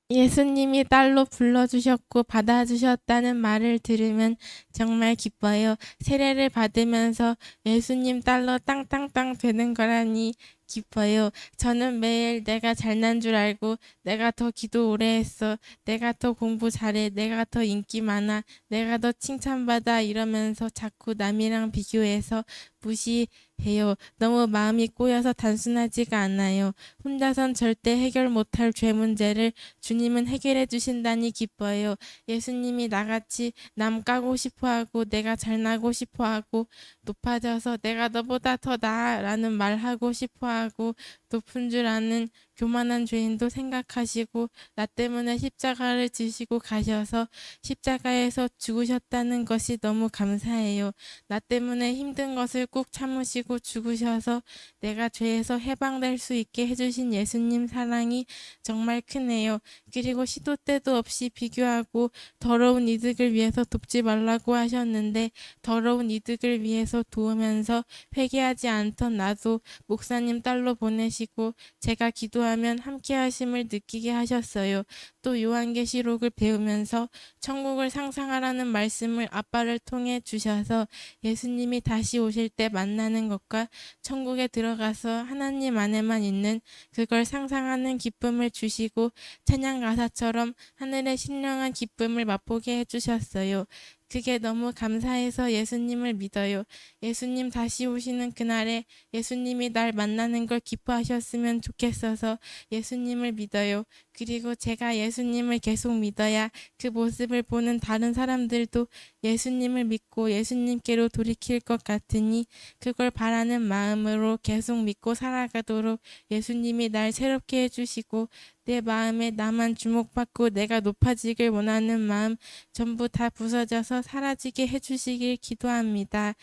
예수님이 딸로 불러주셨고 받아주셨다는 말을 들으면 정말 기뻐요. 세례를 받으면서 예수님 딸로 땅땅땅 되는 거라니 기뻐요. 저는 매일 내가 잘난 줄 알고 내가 더 기도 오래 했어. 내가 더 공부 잘해. 내가 더 인기 많아. 내가 더 칭찬받아 이러면서 자꾸 남이랑 비교해서 무시해요. 너무 마음이 꼬여서 단순하지가 않아요. 혼자선 절대 해결 못할 죄 문제를 주님은 해결해 주신다니 기뻐요. 예수님이 나같이 남 까고 싶어하고 내가 잘나고 싶어하고 높아져서 내가 너보다 더 나아라는 말하고 싶어하고 높은 줄 아는 교만한 죄인도 생각하시고 나 때문에 십자가를 지시고 가셔서 십자가에서 죽으셨다는 것이 너무 감사해요. 나 때문에 힘든 것을 꾹 참으시고 죽으셔서 내가 죄에서 해방될 수 있게 해주신 예수님 사랑이 정말 크네요. 그리고 시도 때도 없이 비교하고 더러운 이득을 위해서 돕지 말라고 하셨는데 더러운 이득을 위해서 도우면서 회개하지 않던 나도 목사님 딸로 보내시고 제가 기도하면 함께 하심을 느끼게 하셨어요. 또 요한계시록을 배우면서 천국을 상상하라는 말씀을 아빠를 통해 주셔서 예수님이 다시 오실 때 만나는 것과 천국에 들어가서 하나님 안에만 있는 그걸 상상하는 기쁨을 주시고 찬양 가사처럼 하늘의 신령한 기쁨을 맛보게 해주셨어요. 그게 너무 감사해서 예수님을 믿어요. 예수님 다시 오시는 그날에 예수님이 날 만나는 걸 기뻐하셨으면 좋겠어서 예수님을 믿어요. 그리고 제가 예수님을 계속 믿어야 그 모습을 보는 다른 사람들도 예수님을 믿고 예수님께로 돌이킬 것 같으니 그걸 바라는 마음으로 계속 믿고 살아가도록 예수님이 날 새롭게 해주시고 내 마음에 나만 주목받고 내가 높아지길 원하는 마음 전부 다 부서져서 사라지게 해주시길 기도합니다.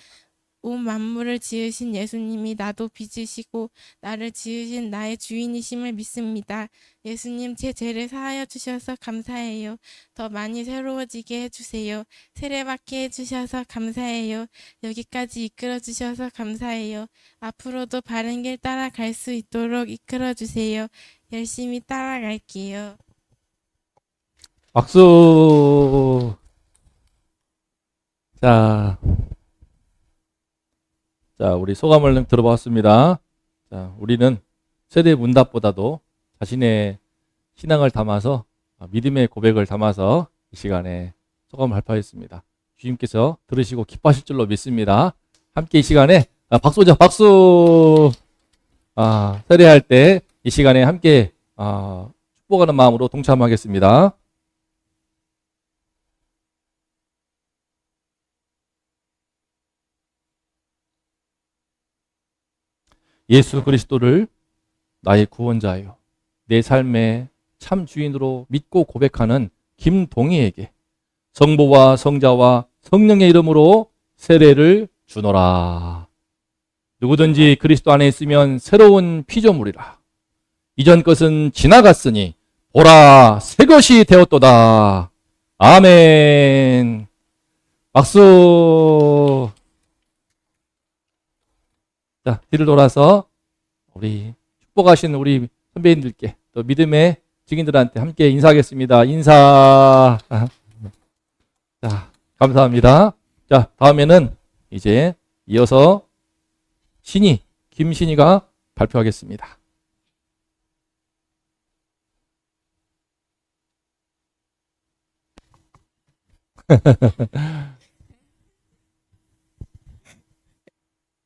온 만물을 지으신 예수님이 나도 빚으시고 나를 지으신 나의 주인이심을 믿습니다. 예수님 제 죄를 사하여 주셔서 감사해요. 더 많이 새로워지게 해주세요. 세례받게 해주셔서 감사해요. 여기까지 이끌어 주셔서 감사해요. 앞으로도 바른 길 따라갈 수 있도록 이끌어 주세요. 열심히 따라갈게요. 박수. 자, 우리 소감을 들어봤습니다. 자, 우리는 세대 문답보다도 자신의 신앙을 담아서 믿음의 고백을 담아서 이 시간에 소감을 발표했습니다. 주님께서 들으시고 기뻐하실 줄로 믿습니다. 함께 이 시간에 박수죠, 박수. 세례할 때 이 시간에 함께 축복하는 마음으로 동참하겠습니다. 예수 그리스도를 나의 구원자요, 내 삶의 참 주인으로 믿고 고백하는 김동희에게 성부와 성자와 성령의 이름으로 세례를 주노라. 누구든지 그리스도 안에 있으면 새로운 피조물이라. 이전 것은 지나갔으니 보라 새 것이 되었도다. 아멘. 박수. 자, 뒤를 돌아서 우리 축복하신 우리 선배님들께 또 믿음의 증인들한테 함께 인사하겠습니다. 인사. 자, 감사합니다. 자, 다음에는 이제 이어서 김신이가 발표하겠습니다.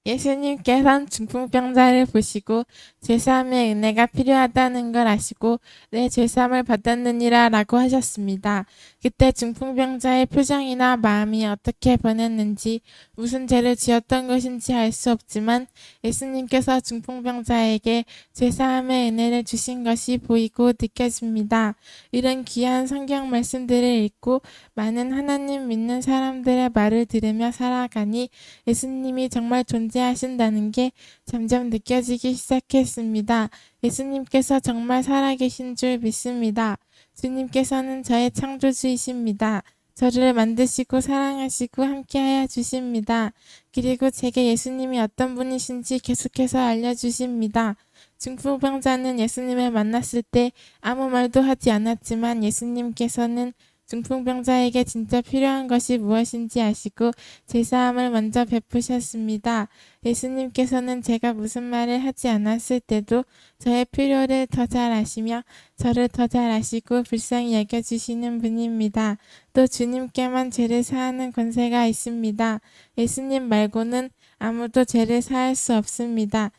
예수님께서는 중풍병자를 보시고 죄사함의 은혜가 필요하다는 걸 아시고 내 죄사함을 받았느니라 라고 하셨습니다. 그때 중풍병자의 표정이나 마음이 어떻게 변했는지 무슨 죄를 지었던 것인지 알 수 없지만 예수님께서 중풍병자에게 죄사함의 은혜를 주신 것이 보이고 느껴집니다. 이런 귀한 성경 말씀들을 읽고 많은 하나님 믿는 사람들의 말을 들으며 살아가니 예수님이 정말 존재하신다는 게 점점 느껴지기 시작했습니다. 예수님께서 정말 살아계신 줄 믿습니다. 주님께서는 저의 창조주이십니다. 저를 만드시고 사랑하시고 함께하여 주십니다. 그리고 제게 예수님이 어떤 분이신지 계속해서 알려주십니다. 중풍병자는 예수님을 만났을 때 아무 말도 하지 않았지만 예수님께서는 중풍병자에게 진짜 필요한 것이 무엇인지 아시고 제사함을 먼저 베푸셨습니다. 예수님께서는 제가 무슨 말을 하지 않았을 때도 저의 필요를 더 잘 아시며 저를 더 잘 아시고 불쌍히 여겨주시는 분입니다. 또 주님께만 죄를 사하는 권세가 있습니다. 예수님 말고는 아무도 죄를 사할 수 없습니다.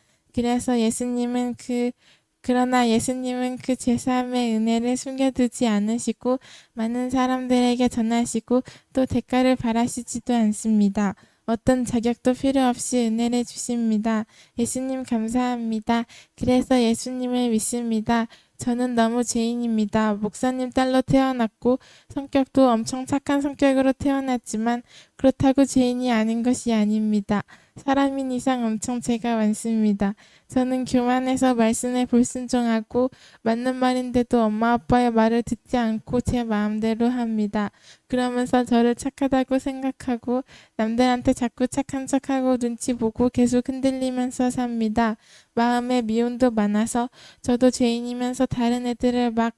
그러나 예수님은 그 제사함의 은혜를 숨겨두지 않으시고 많은 사람들에게 전하시고 또 대가를 바라시지도 않습니다. 어떤 자격도 필요 없이 은혜를 주십니다. 예수님 감사합니다. 그래서 예수님을 믿습니다. 저는 너무 죄인입니다. 목사님 딸로 태어났고 성격도 엄청 착한 성격으로 태어났지만 그렇다고 죄인이 아닌 것이 아닙니다. 사람인 이상 엄청 죄가 많습니다. 저는 교만해서 말씀에 불순종하고 맞는 말인데도 엄마 아빠의 말을 듣지 않고 제 마음대로 합니다. 그러면서 저를 착하다고 생각하고 남들한테 자꾸 착한 척하고 눈치 보고 계속 흔들리면서 삽니다. 마음에 미움도 많아서 저도 죄인이면서 다른 애들을 막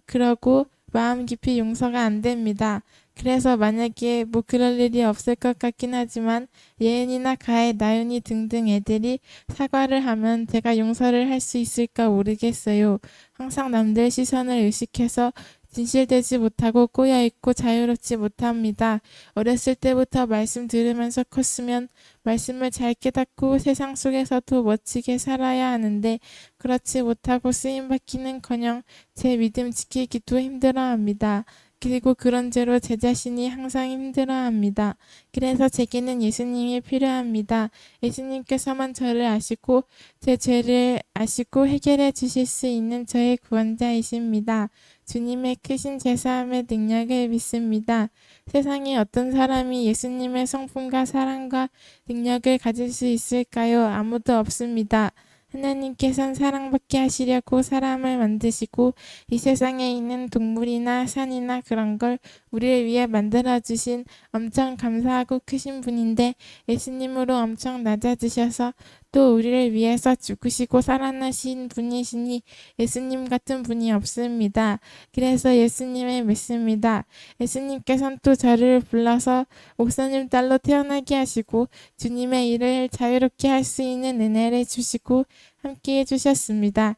그러고 마음 깊이 용서가 안 됩니다. 그래서 만약에 그럴 일이 없을 것 같긴 하지만 예은이나 가혜, 나윤이 등등 애들이 사과를 하면 제가 용서를 할 수 있을까 모르겠어요. 항상 남들 시선을 의식해서 진실되지 못하고 꼬여있고 자유롭지 못합니다. 어렸을 때부터 말씀 들으면서 컸으면 말씀을 잘 깨닫고 세상 속에서도 멋지게 살아야 하는데 그렇지 못하고 쓰임받기는커녕 제 믿음 지키기도 힘들어합니다. 그리고 그런 죄로 제 자신이 항상 힘들어합니다. 그래서 제게는 예수님이 필요합니다. 예수님께서만 저를 아시고 제 죄를 아시고 해결해 주실 수 있는 저의 구원자이십니다. 주님의 크신 제사함의 능력을 믿습니다. 세상에 어떤 사람이 예수님의 성품과 사랑과 능력을 가질 수 있을까요? 아무도 없습니다. 하나님께서는 사랑받게 하시려고 사람을 만드시고 이 세상에 있는 동물이나 산이나 그런 걸 우리를 위해 만들어주신 엄청 감사하고 크신 분인데 예수님으로 엄청 낮아지셔서 또 우리를 위해서 죽으시고 살아나신 분이시니 예수님 같은 분이 없습니다. 그래서 예수님을 믿습니다. 예수님께서는 또 저를 불러서 목사님 딸로 태어나게 하시고 주님의 일을 자유롭게 할 수 있는 은혜를 주시고 함께 해주셨습니다.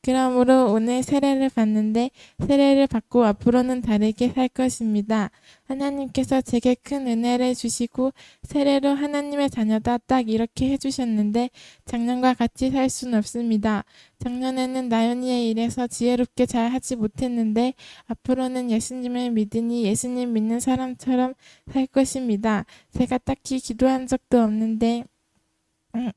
그러므로 오늘 세례를 받는데 세례를 받고 앞으로는 다르게 살 것입니다. 하나님께서 제게 큰 은혜를 주시고 세례로 하나님의 자녀다 딱 이렇게 해주셨는데 작년과 같이 살 수는 없습니다. 작년에는 나연이의 일에서 지혜롭게 잘 하지 못했는데 앞으로는 예수님을 믿으니 예수님 믿는 사람처럼 살 것입니다. 제가 딱히 기도한 적도 없는데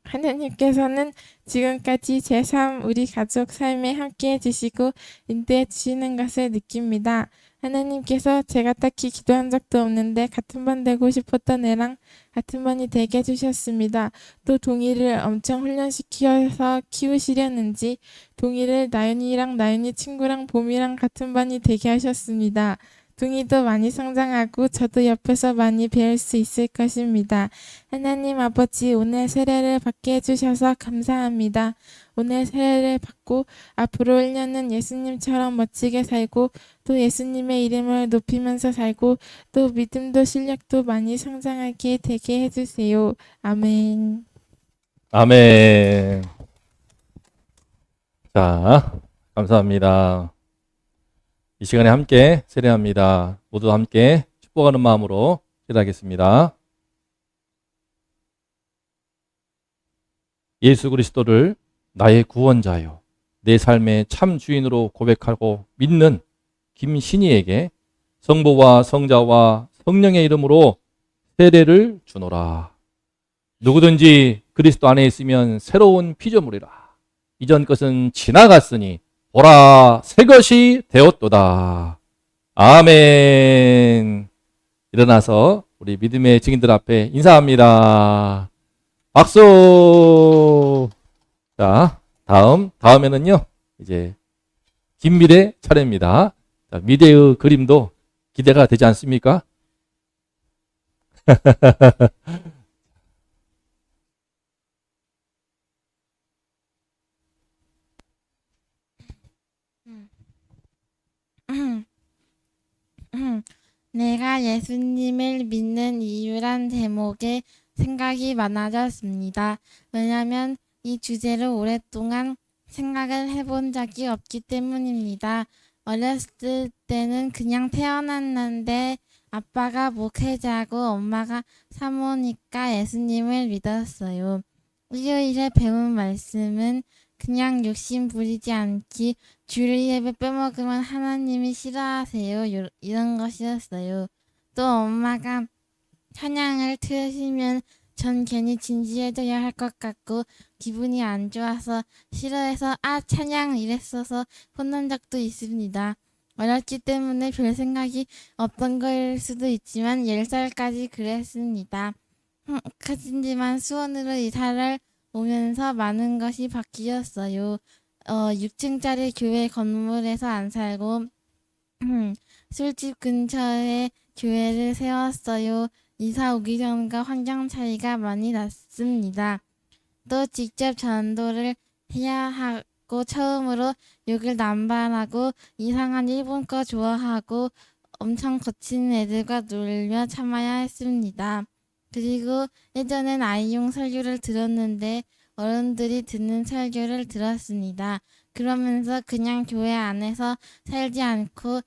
하나님께서는 지금까지 제 삶, 우리 가족 삶에 함께 해주시고 인도해 주시는 것을 느낍니다. 하나님께서 제가 딱히 기도한 적도 없는데 같은 반 되고 싶었던 애랑 같은 반이 되게 해주셨습니다. 또 동이를 엄청 훈련시켜서 키우시려는지 동이를 나윤이 친구랑 봄이랑 같은 반이 되게 하셨습니다. 동이도 많이 성장하고 저도 옆에서 많이 배울 수 있을 것입니다. 하나님 아버지 오늘 세례를 받게 해주셔서 감사합니다. 오늘 세례를 받고 앞으로 1년은 예수님처럼 멋지게 살고 또 예수님의 이름을 높이면서 살고 또 믿음도 실력도 많이 성장하게 되게 해주세요. 아멘. 아멘. 자, 감사합니다. 이 시간에 함께 세례합니다. 모두 함께 축복하는 마음으로 세례하겠습니다. 예수 그리스도를 나의 구원자요, 내 삶의 참 주인으로 고백하고 믿는 김신희에게 성부와 성자와 성령의 이름으로 세례를 주노라. 누구든지 그리스도 안에 있으면 새로운 피조물이라. 이전 것은 지나갔으니 보라 새 것이 되었도다. 아멘. 일어나서 우리 믿음의 증인들 앞에 인사합니다. 박수. 자, 다음에는요 이제 김미래 차례입니다. 자, 미래의 그림도 기대가 되지 않습니까? 내가 예수님을 믿는 이유란 제목에 생각이 많아졌습니다. 왜냐하면 이 주제를 오랫동안 생각을 해본 적이 없기 때문입니다. 어렸을 때는 그냥 태어났는데 아빠가 목회자고 엄마가 사모니까 예수님을 믿었어요. 일요일에 배운 말씀은 그냥 욕심 부리지 않기, 주일 예배 빼먹으면 하나님이 싫어하세요. 이런 것이었어요. 또 엄마가 찬양을 틀으시면 전 괜히 진지해져야 할 것 같고 기분이 안 좋아서 싫어해서 찬양 이랬어서 혼난 적도 있습니다. 어렸기 때문에 별 생각이 없던 걸 수도 있지만 10살까지 그랬습니다. 하지만 수원으로 이사를 오면서 많은 것이 바뀌었어요. 6층짜리 교회 건물에서 안 살고 술집 근처에 교회를 세웠어요. 이사 오기 전과 환경 차이가 많이 났습니다. 또 직접 전도를 해야 하고 처음으로 욕을 남발하고 이상한 일본 거 좋아하고 엄청 거친 애들과 놀며 참아야 했습니다. 그리고 예전엔 아이용 설교를 들었는데 어른들이 듣는 설교를 들었습니다. 그러면서 그냥 교회 안에서 살지 않고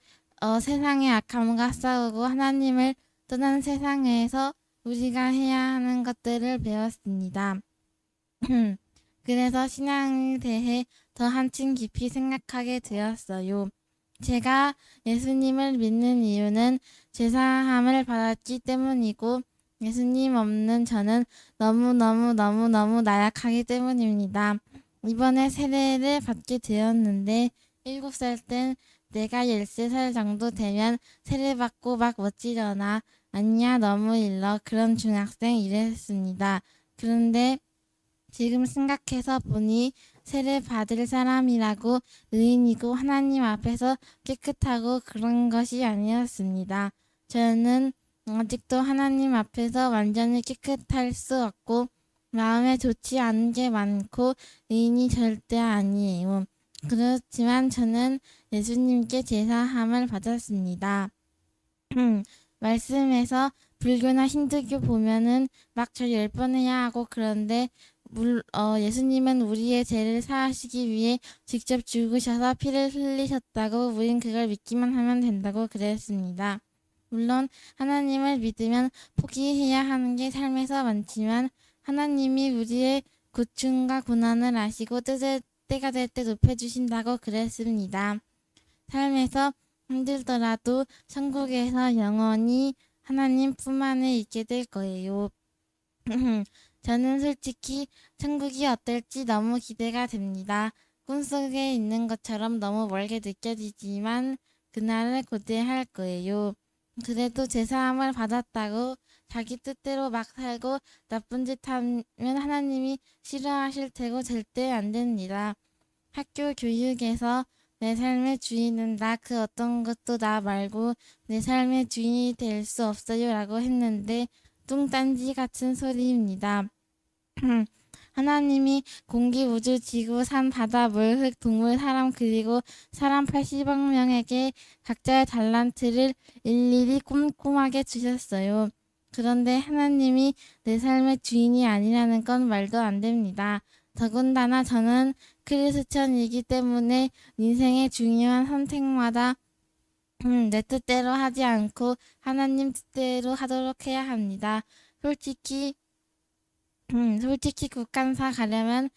세상의 악함과 싸우고 하나님을 떠난 세상에서 우리가 해야 하는 것들을 배웠습니다. 그래서 신앙에 대해 더 한층 깊이 생각하게 되었어요. 제가 예수님을 믿는 이유는 죄사함을 받았기 때문이고 예수님 없는 저는 너무너무 나약하기 때문입니다. 이번에 세례를 받게 되었는데 7살 땐 내가 13살 정도 되면 세례받고 막 멋지려나 아니야 너무 일러 그런 중학생 이랬습니다. 그런데 지금 생각해서 보니 세례 받을 사람이라고 의인이고 하나님 앞에서 깨끗하고 그런 것이 아니었습니다. 저는 아직도 하나님 앞에서 완전히 깨끗할 수 없고 마음에 좋지 않은 게 많고 의인이 절대 아니에요. 그렇지만 저는 예수님께 제사함을 받았습니다. 말씀에서 불교나 힌두교 보면은 막 절 10번 해야 하고 그런데 예수님은 우리의 죄를 사하시기 위해 직접 죽으셔서 피를 흘리셨다고 우린 그걸 믿기만 하면 된다고 그랬습니다. 물론 하나님을 믿으면 포기해야 하는 게 삶에서 많지만 하나님이 우리의 고충과 고난을 아시고 때가 될 때 높여주신다고 그랬습니다. 삶에서 힘들더라도 천국에서 영원히 하나님 품 안에 있게 될 거예요. 저는 솔직히 천국이 어떨지 너무 기대가 됩니다. 꿈속에 있는 것처럼 너무 멀게 느껴지지만 그날을 고대할 거예요. 그래도 제사함을 받았다고 자기 뜻대로 막 살고 나쁜 짓 하면 하나님이 싫어하실 테고 절대 안 됩니다. 학교 교육에서 내 삶의 주인은 나 그 어떤 것도 나 말고 내 삶의 주인이 될 수 없어요 라고 했는데 뚱딴지 같은 소리입니다. 하나님이 공기, 우주, 지구, 산, 바다, 물, 흙, 동물, 사람 그리고 사람 80억 명에게 각자의 달란트를 일일이 꼼꼼하게 주셨어요. 그런데 하나님이 내 삶의 주인이 아니라는 건 말도 안 됩니다. 더군다나 저는 크리스천이기 때문에 인생의 중요한 선택마다 내 뜻대로 하지 않고 하나님 뜻대로 하도록 해야 합니다. 솔직히 국간사 가려면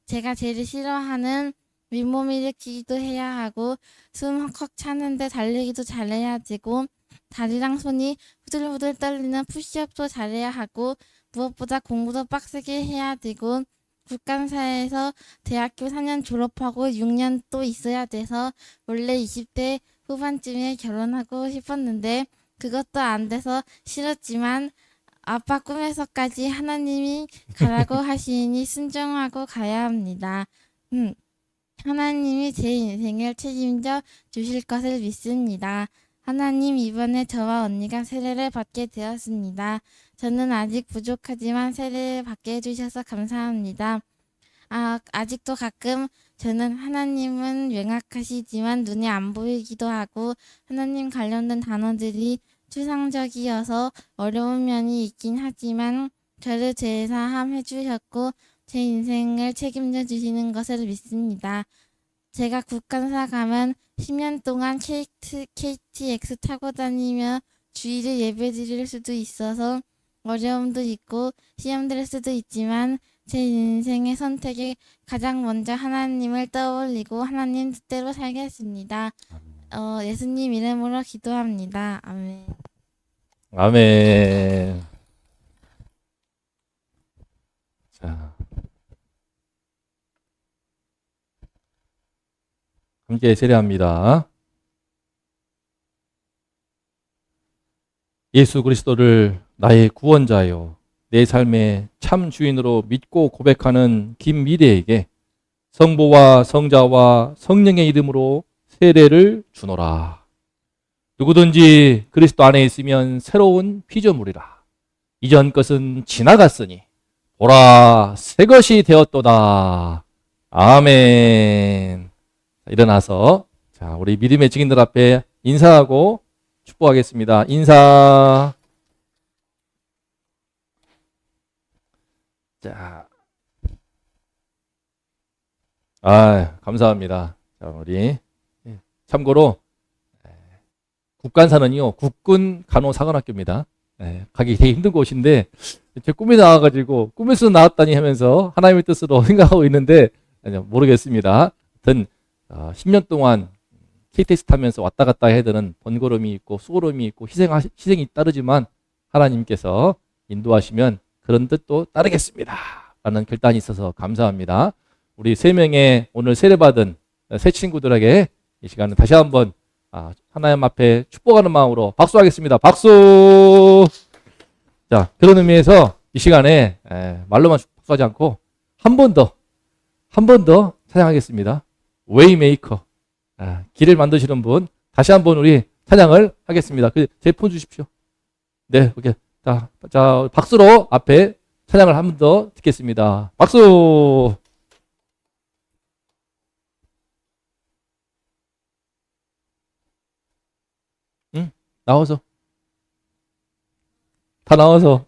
제가 제일 싫어하는 윗몸 일으키기도 해야 하고 숨 헉헉 차는데 달리기도 잘해야 되고 다리랑 손이 후들후들 떨리는 푸시업도 잘해야 하고 무엇보다 공부도 빡세게 해야 되고 국간사에서 대학교 4년 졸업하고 6년 또 있어야 돼서 원래 20대 후반쯤에 결혼하고 싶었는데 그것도 안 돼서 싫었지만 아빠 꿈에서까지 하나님이 가라고 하시니 순종하고 가야 합니다. 하나님이 제 인생을 책임져 주실 것을 믿습니다. 하나님 이번에 저와 언니가 세례를 받게 되었습니다. 저는 아직 부족하지만 세례를 받게 해주셔서 감사합니다. 아직도 가끔 저는 하나님은 명확하시지만 눈에 안 보이기도 하고 하나님 관련된 단어들이 추상적이어서 어려운 면이 있긴 하지만 저를 제사함 해주셨고 제 인생을 책임져 주시는 것을 믿습니다. 제가 국간사 가면 10년 동안 KTX 타고 다니며 주일에 예배 드릴 수도 있어서 어려움도 있고 시험될 수도 있지만 제 인생의 선택에 가장 먼저 하나님을 떠올리고 하나님 뜻대로 살겠습니다. 예수님 이름으로 기도합니다. 아멘. 아멘. 자, 함께 세례합니다. 예수 그리스도를 나의 구원자요, 내 삶의 참 주인으로 믿고 고백하는 김미래에게 성부와 성자와 성령의 이름으로 세례를 주노라. 누구든지 그리스도 안에 있으면 새로운 피조물이라. 이전 것은 지나갔으니 보라 새 것이 되었도다. 아멘. 일어나서 자, 우리 믿음의 증인들 앞에 인사하고 축복하겠습니다. 인사. 자, 감사합니다. 자, 우리 참고로 국간사는요, 국군 간호사관학교입니다. 가기 되게 힘든 곳인데 제 꿈이 나와가지고 꿈에서 나왔다니 하면서 하나님의 뜻으로 생각하고 있는데 모르겠습니다. 하여튼 10년 동안 KTX 타면서 왔다 갔다 해야 되는 번거로움이 있고 수고로움이 있고 희생이 따르지만 하나님께서 인도하시면 그런 뜻도 따르겠습니다 라는 결단이 있어서 감사합니다. 우리 3명의 오늘 세례받은 새 친구들에게 이 시간은 다시 한번 하나님 앞에 축복하는 마음으로 박수하겠습니다. 박수. 자, 그런 의미에서 이 시간에 말로만 박수하지 않고 한 번 더 찬양하겠습니다. 웨이메이커. 길을 만드시는 분 다시 한번 우리 찬양을 하겠습니다. 제 폰 주십시오. 네, 오케이. 자, 박수로 앞에 찬양을 한 번 더 듣겠습니다. 박수. 응? 나와서. 다 나와서.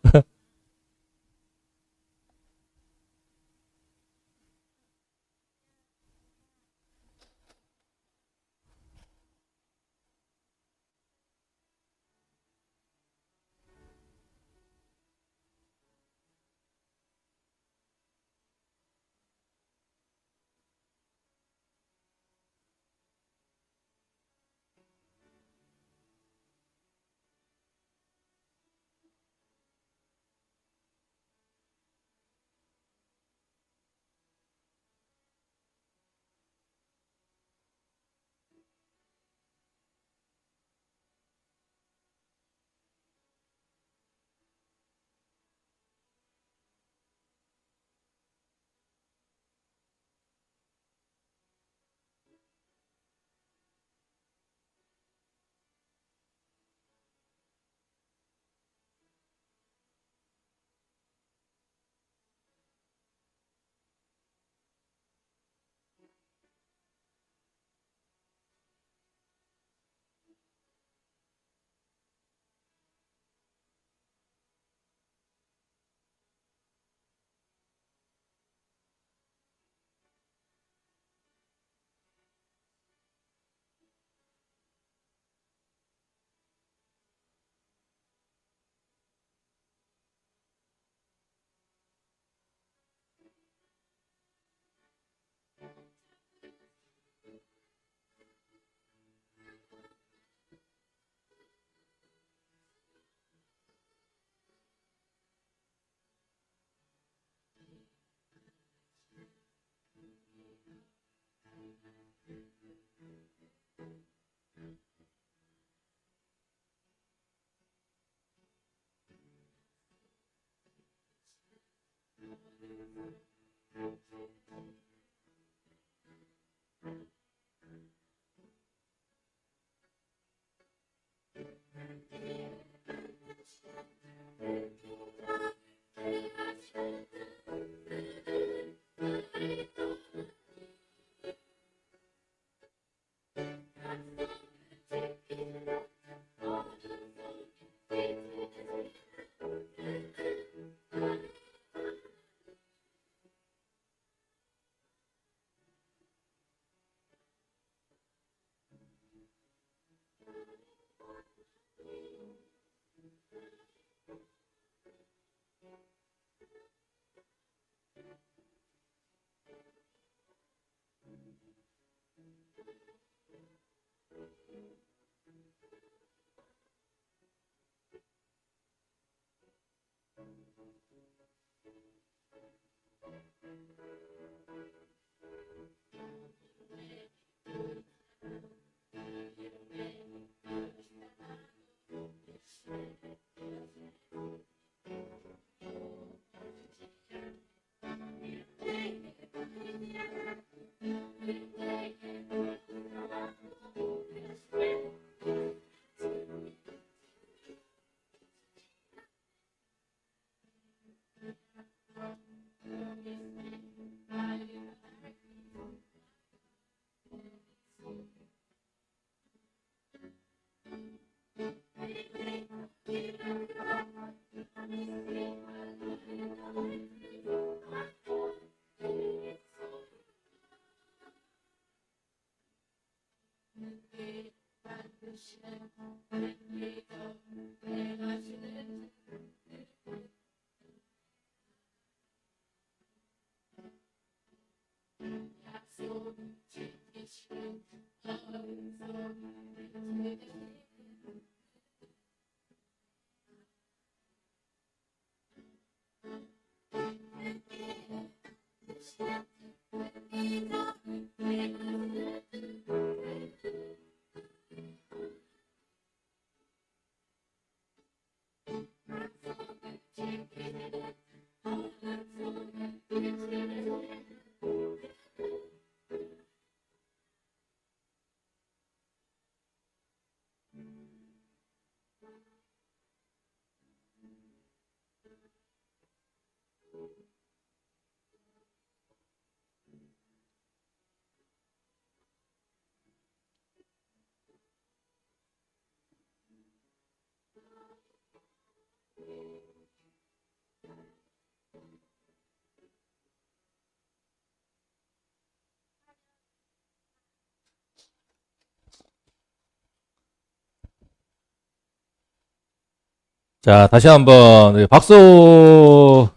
자, 다시 한번 네, 박수.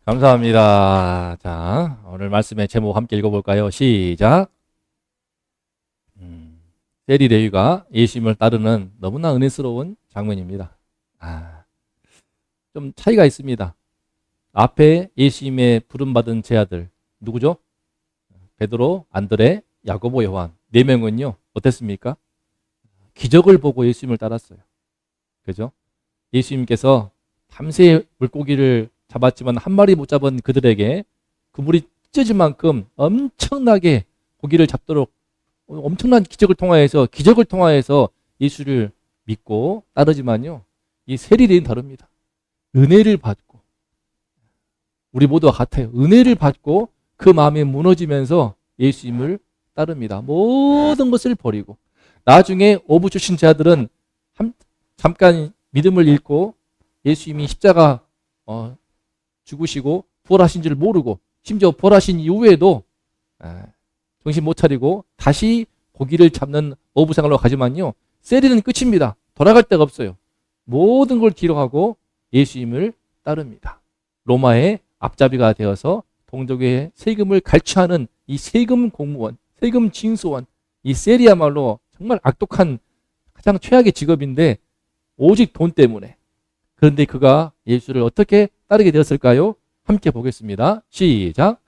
감사합니다. 자, 오늘 말씀의 제목 함께 읽어볼까요? 시작. 세리 레위가 예수님을 따르는 너무나 은혜스러운 장면입니다. 좀 차이가 있습니다. 앞에 예수님의 부름받은 제 아들 누구죠? 베드로, 안드레, 야고보, 요한 네 명은요 어땠습니까? 기적을 보고 예수님을 따랐어요. 그죠? 예수님께서 밤새 물고기를 잡았지만 한 마리 못 잡은 그들에게 그물이 찢어질 만큼 엄청나게 고기를 잡도록 엄청난 기적을 통하여서 예수를 믿고 따르지만요, 이 세리들은 다릅니다. 은혜를 받고, 우리 모두와 같아요. 은혜를 받고 그 마음이 무너지면서 예수님을 따릅니다. 모든 것을 버리고. 나중에 오부 출신 자들은 잠깐 믿음을 잃고 예수님이 십자가 죽으시고 부활하신 줄 모르고, 심지어 부활하신 이후에도 정신 못 차리고 다시 고기를 잡는 어부 생활로 가지만요, 세리는 끝입니다. 돌아갈 데가 없어요. 모든 걸 뒤로하고 예수님을 따릅니다. 로마의 앞잡이가 되어서 동족의 세금을 갈취하는 이 세금 공무원, 세금 징수원, 이 세리야말로 정말 악독한 가장 최악의 직업인데 오직 돈 때문에. 그런데 그가 예수를 어떻게 따르게 되었을까요? 함께 보겠습니다. 시작.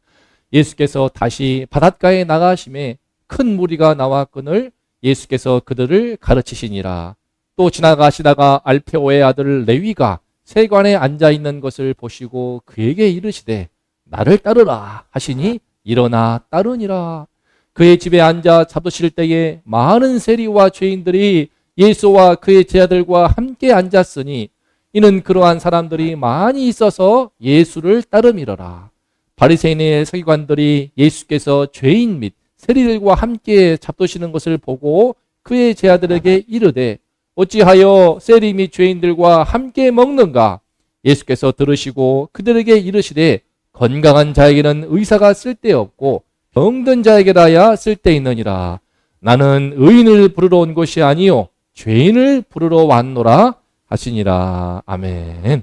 예수께서 다시 바닷가에 나가심에 큰 무리가 나왔거늘 예수께서 그들을 가르치시니라. 또 지나가시다가 알페오의 아들 레위가 세관에 앉아 있는 것을 보시고 그에게 이르시되 나를 따르라 하시니 일어나 따르니라. 그의 집에 앉아 잡수실 때에 많은 세리와 죄인들이 예수와 그의 제자들과 함께 앉았으니 이는 그러한 사람들이 많이 있어서 예수를 따름이러라. 바리새인의 서기관들이 예수께서 죄인 및 세리들과 함께 잡수시는 것을 보고 그의 제자들에게 이르되 어찌하여 세리 및 죄인들과 함께 먹는가? 예수께서 들으시고 그들에게 이르시되 건강한 자에게는 의사가 쓸데없고 병든 자에게라야 쓸데있느니라. 나는 의인을 부르러 온 것이 아니요 죄인을 부르러 왔노라 하시니라. 아멘.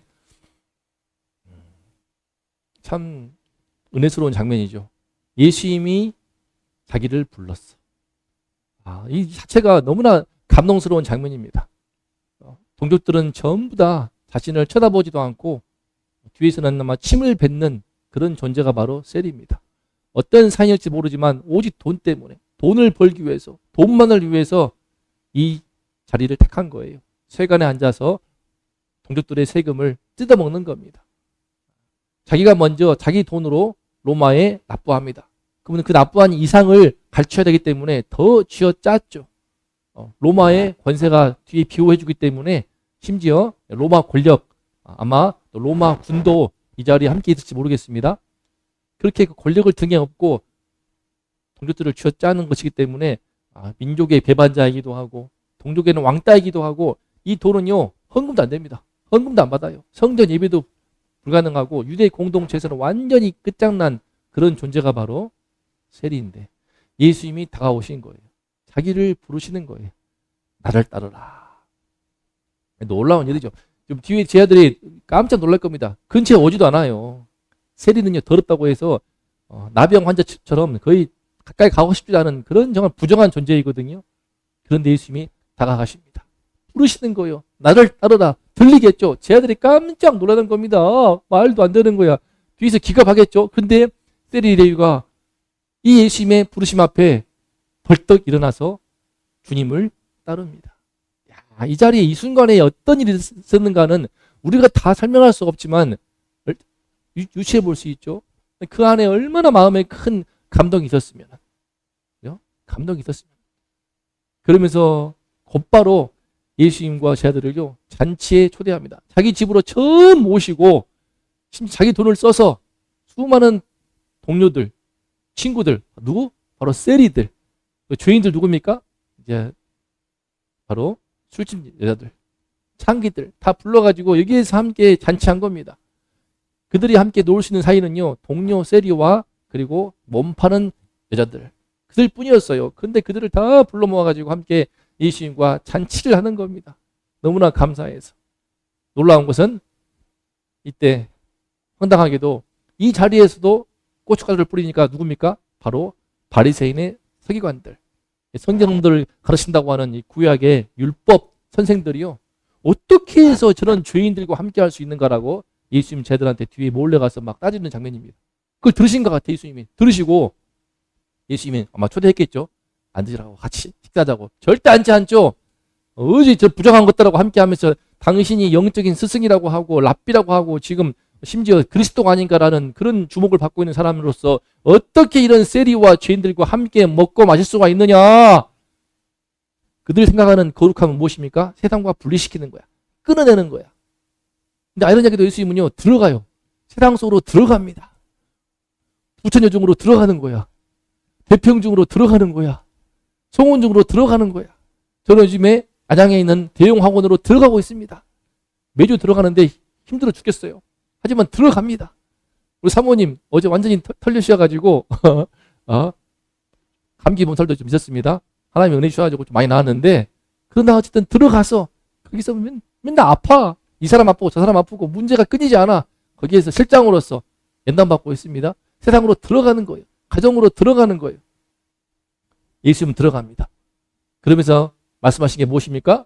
참 은혜스러운 장면이죠. 예수님이 자기를 불렀어. 이 자체가 너무나 감동스러운 장면입니다. 동족들은 전부 다 자신을 쳐다보지도 않고 뒤에서는 아마 침을 뱉는 그런 존재가 바로 셀입니다. 어떤 사인일지 모르지만 오직 돈 때문에, 돈을 벌기 위해서, 돈만을 위해서 이 자리를 택한 거예요. 세관에 앉아서 동족들의 세금을 뜯어먹는 겁니다. 자기가 먼저 자기 돈으로 로마에 납부합니다. 그러면 그 납부한 이상을 갈취해야 되기 때문에 더 쥐어짰죠. 로마의 권세가 뒤에 비호해주기 때문에 심지어 로마 권력, 아마 로마 군도 이 자리에 함께 있을지 모르겠습니다. 그렇게 그 권력을 등에 업고 동족들을 쥐어짜는 것이기 때문에 민족의 배반자이기도 하고 동족에는 왕따이기도 하고 이 돈은요 헌금도 안 됩니다. 헌금도 안 받아요. 성전 예배도 불가능하고 유대 공동체에서는 완전히 끝장난 그런 존재가 바로 세리인데 예수님이 다가오신 거예요. 자기를 부르시는 거예요. 나를 따르라. 놀라운 일이죠. 좀 뒤에 제 아들이 깜짝 놀랄 겁니다. 근처에 오지도 않아요. 세리는요 더럽다고 해서 나병 환자처럼 거의 가까이 가고 싶지 않은 그런 정말 부정한 존재이거든요. 그런데 예수님이 다가가십니다. 부르시는 거예요. 나를 따르라. 들리겠죠. 제 아들이 깜짝 놀라는 겁니다. 말도 안 되는 거야. 뒤에서 기겁하겠죠. 근데 세리 레위가 이 예수님의 부르심 앞에 벌떡 일어나서 주님을 따릅니다. 이 자리에 이 순간에 어떤 일이 있었는가는 우리가 다 설명할 수 없지만 유추해 볼 수 있죠. 그 안에 얼마나 마음에 큰 감동이 있었으면, 감동이 있었으면. 그러면서 곧바로 예수님과 제 아들을요 잔치에 초대합니다. 자기 집으로 처음 모시고 자기 돈을 써서 수많은 동료들, 친구들, 누구? 바로 세리들, 죄인들 누굽니까? 이제 바로 술집 여자들, 창기들 다 불러가지고 여기에서 함께 잔치한 겁니다. 그들이 함께 놀 수 있는 사이는요 동료 세리와 그리고 몸 파는 여자들 그들 뿐이었어요. 근데 그들을 다 불러 모아가지고 함께 예수님과 잔치를 하는 겁니다. 너무나 감사해서. 놀라운 것은 이때 황당하게도 이 자리에서도 고춧가루를 뿌리니까 누굽니까? 바로 바리새인의 서기관들, 성경들을 가르친다고 하는 이 구약의 율법 선생들이요 어떻게 해서 저런 죄인들과 함께 할 수 있는가라고 예수님 제들한테 뒤에 몰려가서 막 따지는 장면입니다. 그걸 들으신 것 같아요. 예수님이 들으시고 예수님이 아마 초대했겠죠. 앉으라고 같이 식사하자고. 절대 앉지 않죠. 어디 저 부정한 것들하고 함께 하면서 당신이 영적인 스승이라고 하고 랍비라고 하고 지금 심지어 그리스도가 아닌가라는 그런 주목을 받고 있는 사람으로서 어떻게 이런 세리와 죄인들과 함께 먹고 마실 수가 있느냐. 그들 생각하는 거룩함은 무엇입니까? 세상과 분리시키는 거야. 끊어내는 거야. 근데 아이러니하게도 예수님은요 들어가요. 세상 속으로 들어갑니다. 부처여중으로 들어가는 거야. 대평중으로 들어가는 거야. 송원중으로 들어가는 거야. 저는 요즘에 안양에 있는 대용학원으로 들어가고 있습니다. 매주 들어가는데 힘들어 죽겠어요. 하지만 들어갑니다. 우리 사모님 어제 완전히 털려쉬어가지고 감기 몸살도 좀 있었습니다. 하나님의 은혜 주셔가지고 좀 많이 나았는데 그러나 어쨌든 들어가서 거기서 맨날 아파. 이 사람 아프고 저 사람 아프고 문제가 끊이지 않아. 거기에서 실장으로서 연단받고 있습니다. 세상으로 들어가는 거예요. 가정으로 들어가는 거예요. 예수님 들어갑니다. 그러면서 말씀하신 게 무엇입니까?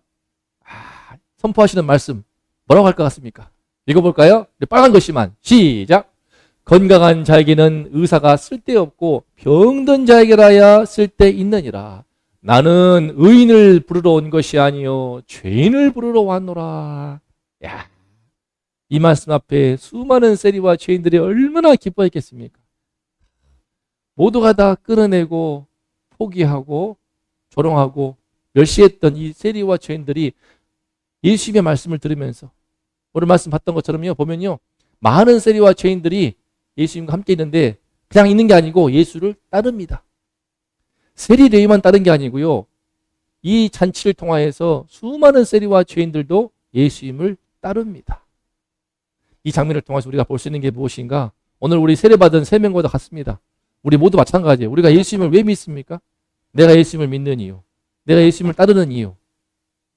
선포하시는 말씀 뭐라고 할 것 같습니까? 읽어볼까요? 빨간 글씨만 시작. 건강한 자에게는 의사가 쓸데없고 병든 자에게라야 쓸데있느니라. 나는 의인을 부르러 온 것이 아니요 죄인을 부르러 왔노라. 야, 이 말씀 앞에 수많은 세리와 죄인들이 얼마나 기뻐했겠습니까? 모두가 다 끊어내고 포기하고 조롱하고 멸시했던 이 세리와 죄인들이 예수님의 말씀을 들으면서 오늘 말씀 봤던 것처럼요 보면요 많은 세리와 죄인들이 예수님과 함께 있는데 그냥 있는 게 아니고 예수를 따릅니다. 세리 레위만 따른 게 아니고요 이 잔치를 통하여서 수많은 세리와 죄인들도 예수님을 따릅니다. 이 장면을 통해서 우리가 볼 수 있는 게 무엇인가? 오늘 우리 세례받은 세 명과도 같습니다. 우리 모두 마찬가지예요. 우리가 예수님을 왜 믿습니까? 내가 예수님을 믿는 이유, 내가 예수님을 따르는 이유.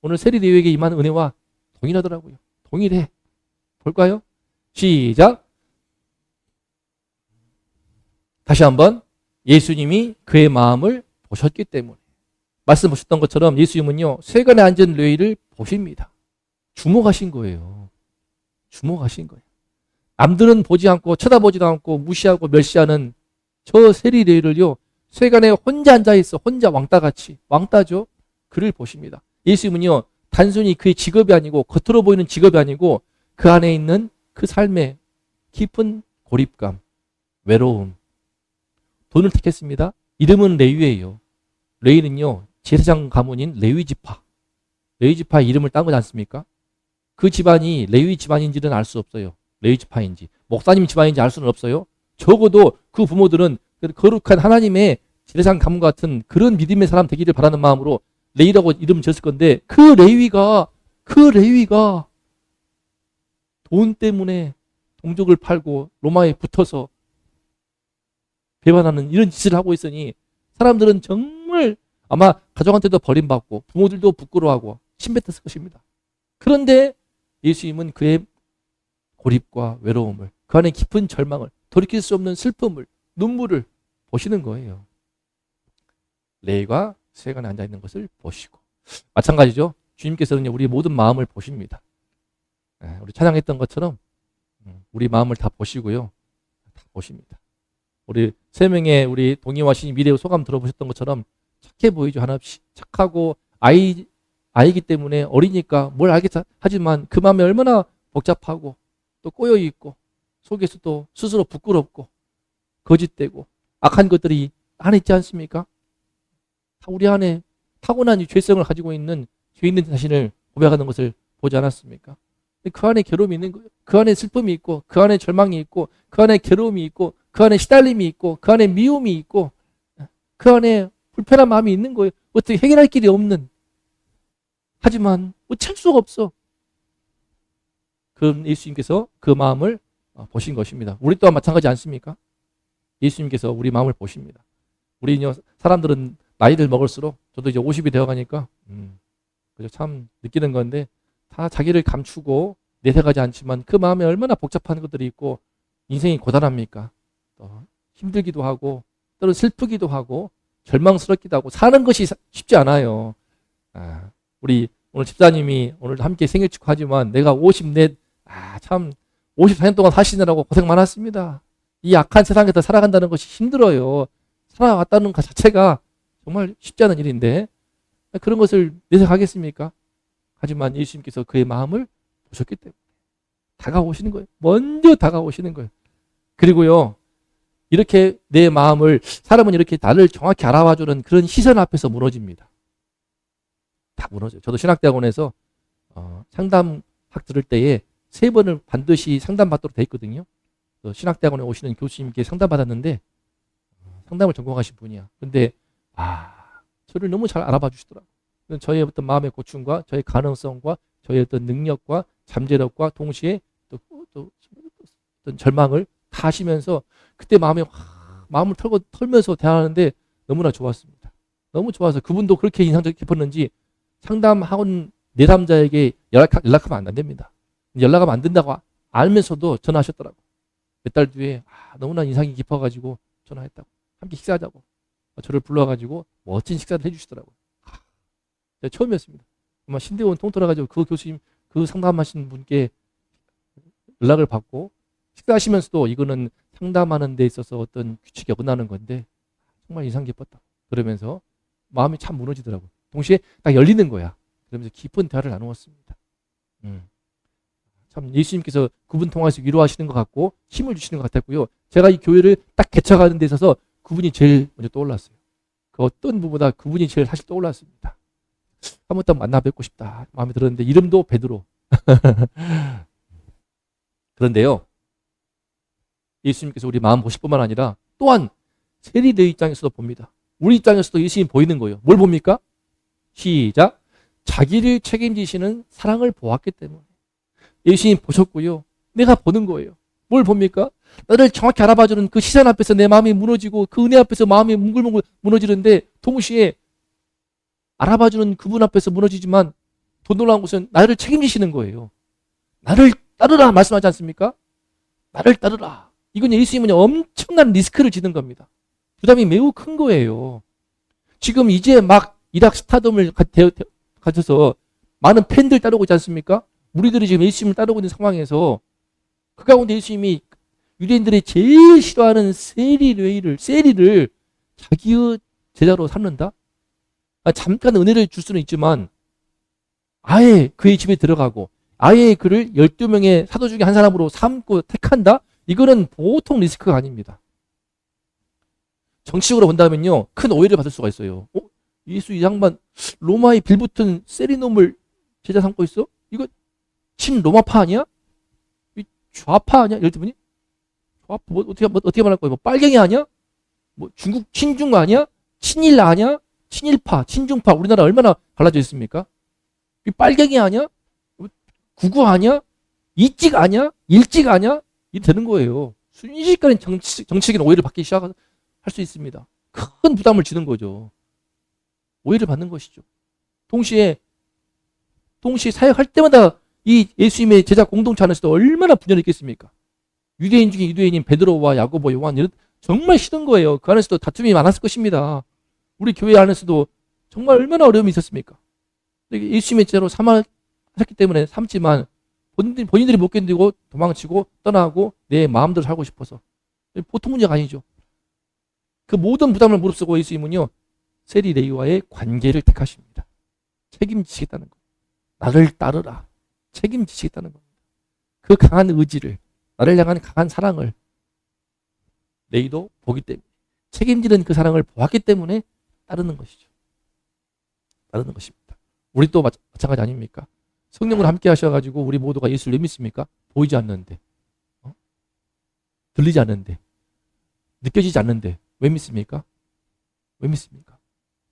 오늘 세리 레위에게 임한 은혜와 동일하더라고요. 동일해. 볼까요? 시작. 다시 한번 예수님이 그의 마음을 보셨기 때문에. 말씀 보셨던 것처럼 예수님은요, 세간에 앉은 레위를 보십니다. 주목하신 거예요. 주목하신 거예요. 남들은 보지 않고 쳐다보지도 않고 무시하고 멸시하는 저 세리 레위를요, 세간에 혼자 앉아있어. 혼자 왕따같이. 왕따죠. 그를 보십니다. 예수님은요, 단순히 그의 직업이 아니고 겉으로 보이는 직업이 아니고 그 안에 있는 그 삶의 깊은 고립감, 외로움. 돈을 택했습니다. 이름은 레위예요. 레위는요, 제사장 가문인 레위 지파. 레위 지파의 이름을 딴 거지 않습니까? 그 집안이 레위 집안인지는 알 수 없어요. 레위 지파인지. 목사님 집안인지 알 수는 없어요. 적어도 그 부모들은 거룩한 하나님의 제사장 가문 같은 그런 믿음의 사람 되기를 바라는 마음으로 레위라고 이름을 지었을 건데 그 레위가 돈 때문에 동족을 팔고 로마에 붙어서 배반하는 이런 짓을 하고 있으니 사람들은 정말 아마 가족한테도 버림받고 부모들도 부끄러워하고 심뱉었을 것입니다. 그런데 예수님은 그의 고립과 외로움을, 그 안에 깊은 절망을, 돌이킬 수 없는 슬픔을, 눈물을 보시는 거예요. 레위가 세간에 앉아있는 것을 보시고, 마찬가지죠. 주님께서는 우리 모든 마음을 보십니다. 우리 찬양했던 것처럼 우리 마음을 다 보시고요. 다 보십니다. 우리 세 명의 우리 동의와 신이 미래의 소감 들어보셨던 것처럼 착해 보이죠. 한없이 착하고 아이기 때문에 어리니까 뭘 알겠다 하지만 그 마음이 얼마나 복잡하고 또 꼬여있고 속에서 또 스스로 부끄럽고 거짓되고 악한 것들이 안에 있지 않습니까? 다 우리 안에 타고난 이 죄성을 가지고 있는 죄 있는 자신을 고백하는 것을 보지 않았습니까? 그 안에 괴로움이 있는 거예요. 그 안에 슬픔이 있고 그 안에 절망이 있고 그 안에 괴로움이 있고 그 안에 시달림이 있고 그 안에 미움이 있고 그 안에 불편한 마음이 있는 거예요. 어떻게 해결할 길이 없는. 하지만 어쩔 수가 없어. 그럼 예수님께서 그 마음을 보신 것입니다. 우리 또한 마찬가지 않습니까? 예수님께서 우리 마음을 보십니다. 우리는요, 사람들은 나이를 먹을수록, 저도 이제 50이 되어가니까 참 느끼는 건데 다 자기를 감추고 내세가지 않지만 그 마음에 얼마나 복잡한 것들이 있고 인생이 고단합니까? 또 힘들기도 하고 또는 슬프기도 하고 절망스럽기도 하고 사는 것이 쉽지 않아요. 우리 오늘 집사님이 오늘 함께 생일 축하하지만 내가 54, 참 54년 동안 사시느라고 고생 많았습니다. 이 악한 세상에서 살아간다는 것이 힘들어요. 살아왔다는 것 자체가 정말 쉽지 않은 일인데 그런 것을 내색하겠습니까? 하지만 예수님께서 그의 마음을 보셨기 때문에 다가오시는 거예요. 먼저 다가오시는 거예요. 그리고요, 이렇게 내 마음을, 사람은 이렇게 나를 정확히 알아봐주는 그런 시선 앞에서 무너집니다. 다 무너져요. 저도 신학대학원에서 상담학 들을 때에 3번을 반드시 상담받도록 돼 있거든요. 신학대학원에 오시는 교수님께 상담받았는데 상담을 전공하신 분이야. 근데 저를 너무 잘 알아봐 주시더라고요. 저의 어떤 마음의 고충과 저의 가능성과 저의 어떤 능력과 잠재력과 동시에 또 어떤 절망을 다 하시면서 그때 마음을 털면서 대하는데 너무나 좋았습니다. 너무 좋아서 그분도 그렇게 인상적이 깊었는지 상담학원 내담자에게 연락하면 안 됩니다. 연락하면 안 된다고 알면서도 전화하셨더라고요. 몇 달 뒤에 너무나 인상이 깊어가지고 전화했다고. 함께 식사하자고. 저를 불러가지고 멋진 식사를 해주시더라고요. 처음이었습니다. 아마 신대원 통틀어가지고 그 교수님, 그 상담하신 분께 연락을 받고 식사하시면서도 이거는 상담하는 데 있어서 어떤 규칙이 어긋나는 건데 정말 인상 깊었다. 그러면서 마음이 참 무너지더라고요. 동시에 딱 열리는 거야. 그러면서 깊은 대화를 나누었습니다. 참 예수님께서 그분 통해서 위로하시는 것 같고 힘을 주시는 것 같았고요. 제가 이 교회를 딱 개척하는 데 있어서 그분이 제일 먼저 떠올랐어요. 그 어떤 분보다 그분이 제일 사실 떠올랐습니다. 한번 더 만나 뵙고 싶다 마음에 들었는데 이름도 베드로. 그런데요, 예수님께서 우리 마음 보실 뿐만 아니라 또한 세리들 입장에서도 봅니다. 우리 입장에서도 예수님 보이는 거예요. 뭘 봅니까? 시작. 자기를 책임지시는 사랑을 보았기 때문에. 예수님 보셨고요. 내가 보는 거예요. 뭘 봅니까? 나를 정확히 알아봐주는 그 시선 앞에서 내 마음이 무너지고 그 은혜 앞에서 마음이 뭉글뭉글 무너지는데 동시에 알아봐주는 그분 앞에서 무너지지만 더 놀라운 것은 나를 책임지시는 거예요. 나를 따르라 말씀하지 않습니까? 나를 따르라. 이건 예수님은 엄청난 리스크를 지는 겁니다. 부담이 매우 큰 거예요. 지금 이제 막 이락 스타덤을 가져서 많은 팬들 따르고 있지 않습니까? 무리들이 지금 예수님을 따르고 있는 상황에서 그 가운데 예수님이 유대인들이 제일 싫어하는 세리를 자기의 제자로 삼는다? 잠깐 은혜를 줄 수는 있지만 아예 그의 집에 들어가고 아예 그를 12명의 사도 중에 한 사람으로 삼고 택한다? 이거는 보통 리스크가 아닙니다. 정치적으로 본다면요, 큰 오해를 받을 수가 있어요. 예수 이 양반 로마의 빌붙은 세리놈을 제자 삼고 있어? 이거 친로마파 아니야? 좌파 아니야? 이럴 때 보니 좌파 어떻게 말할 거예요? 뭐 빨갱이 아니야? 뭐 중국 친중 아니야? 친일 아니야? 친일파, 친중파. 우리나라 얼마나 갈라져 있습니까? 이 빨갱이 아니야? 구구 아니야? 이찍 아니야? 일찍 아니야? 이게 되는 거예요. 순식간에 정치적인 오해를 받기 시작할 수 있습니다. 큰 부담을 지는 거죠. 오해를 받는 것이죠. 동시에 사역할 때마다 이 예수님의 제자 공동체 안에서도 얼마나 분열이 있겠습니까? 유대인 중에 유대인인 베드로와 야고보, 요한 이런 정말 싫은 거예요. 그 안에서도 다툼이 많았을 것입니다. 우리 교회 안에서도 정말 얼마나 어려움이 있었습니까? 예수님의 제자로 삼았기 때문에 삼지만 본인들이 못 견디고 도망치고 떠나고 내 마음대로 살고 싶어서 보통 문제가 아니죠. 그 모든 부담을 무릅쓰고 예수님은요, 세리 레위와의 관계를 택하십니다. 책임지시겠다는 거예요. 나를 따르라. 책임지시겠다는 겁니다. 그 강한 의지를, 나를 향한 강한 사랑을 레위도 보기 때문에, 책임지는 그 사랑을 보았기 때문에 따르는 것이죠. 따르는 것입니다. 우리 또 마찬가지 아닙니까? 성령으로 함께 하셔가지고 우리 모두가 예수를 왜 믿습니까? 보이지 않는데, 들리지 않는데, 느껴지지 않는데 왜 믿습니까? 왜 믿습니까?